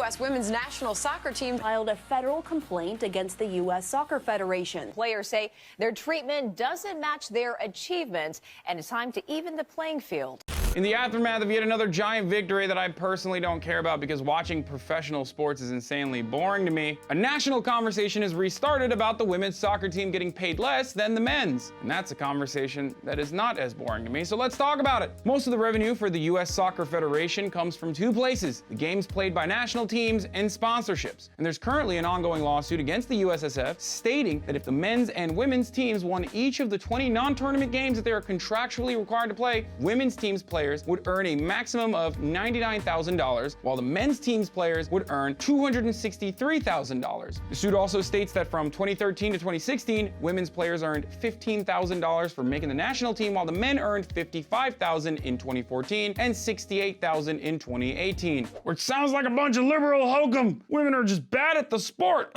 U.S. women's national soccer team filed a federal complaint against the U.S. Soccer Federation. Players say their treatment doesn't match their achievements, and it's time to even the playing field. In the aftermath of yet another giant victory that I personally don't care about because watching professional sports is insanely boring to me, a national conversation has restarted about the women's soccer team getting paid less than the men's. And that's a conversation that is not as boring to me, so let's talk about it. Most of the revenue for the U.S. Soccer Federation comes from two places: the games played by national teams and sponsorships. And there's currently an ongoing lawsuit against the USSF stating that if the men's and women's teams won each of the 20 non-tournament games that they are contractually required to play, women's teams players would earn a maximum of $99,000, while the men's team's players would earn $263,000. The suit also states that from 2013 to 2016, women's players earned $15,000 for making the national team, while the men earned $55,000 in 2014 and $68,000 in 2018. Which sounds like a bunch of liberal hokum. Women are just bad at the sport.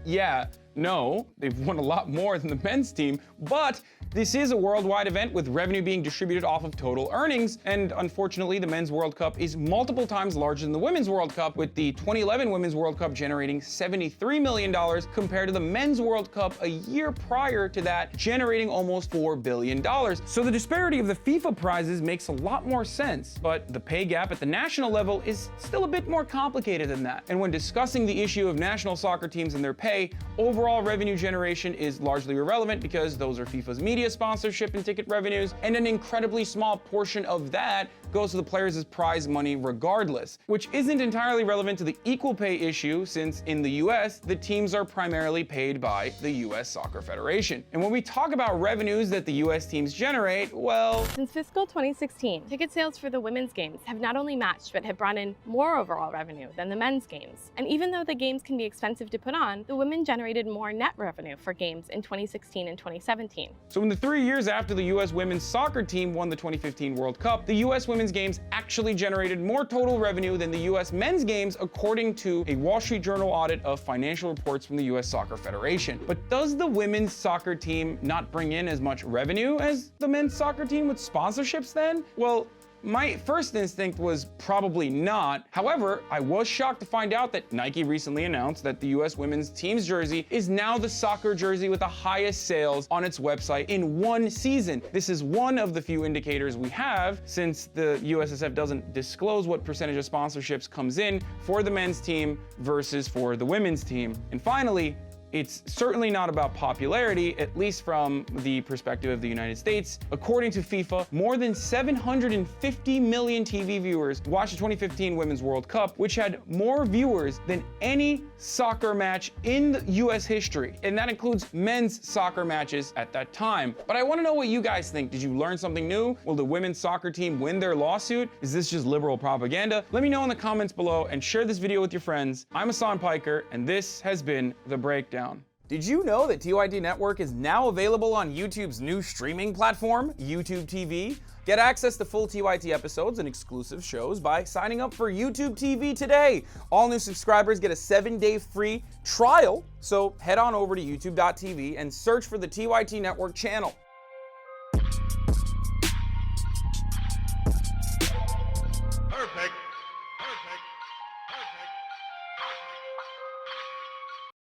Yeah. No, they've won a lot more than the men's team, but this is a worldwide event with revenue being distributed off of total earnings, and unfortunately the Men's World Cup is multiple times larger than the Women's World Cup, with the 2011 Women's World Cup generating $73 million compared to the Men's World Cup a year prior to that generating almost $4 billion. So the disparity of the FIFA prizes makes a lot more sense, but the pay gap at the national level is still a bit more complicated than that. And when discussing the issue of national soccer teams and their pay, overall revenue generation is largely irrelevant because those are FIFA's media sponsorship and ticket revenues, and an incredibly small portion of that goes to the players as prize money regardless, which isn't entirely relevant to the equal pay issue since in the US, the teams are primarily paid by the US Soccer Federation. And when we talk about revenues that the US teams generate, well... Since fiscal 2016, ticket sales for the women's games have not only matched but have brought in more overall revenue than the men's games. And even though the games can be expensive to put on, the women generated more net revenue for games in 2016 and 2017. So in the 3 years after the US women's soccer team won the 2015 World Cup, the US women's games actually generated more total revenue than the US men's games, according to a Wall Street Journal audit of financial reports from the US Soccer Federation. But does the women's soccer team not bring in as much revenue as the men's soccer team with sponsorships then? Well, my first instinct was probably not. However, I was shocked to find out that Nike recently announced that the US women's team's jersey is now the soccer jersey with the highest sales on its website in one season. This is one of the few indicators we have, since the USSF doesn't disclose what percentage of sponsorships comes in for the men's team versus for the women's team. And finally, it's certainly not about popularity, at least from the perspective of the United States. According to FIFA, more than 750 million TV viewers watched the 2015 Women's World Cup, which had more viewers than any soccer match in the US history. And that includes men's soccer matches at that time. But I want to know what you guys think. Did you learn something new? Will the women's soccer team win their lawsuit? Is this just liberal propaganda? Let me know in the comments below and share this video with your friends. I'm Hasan Piker, and this has been The Breakdown. Did you know that TYT Network is now available on YouTube's new streaming platform, YouTube TV? Get access to full TYT episodes and exclusive shows by signing up for YouTube TV today. All new subscribers get a 7-day free trial, so head on over to youtube.tv and search for the TYT Network channel.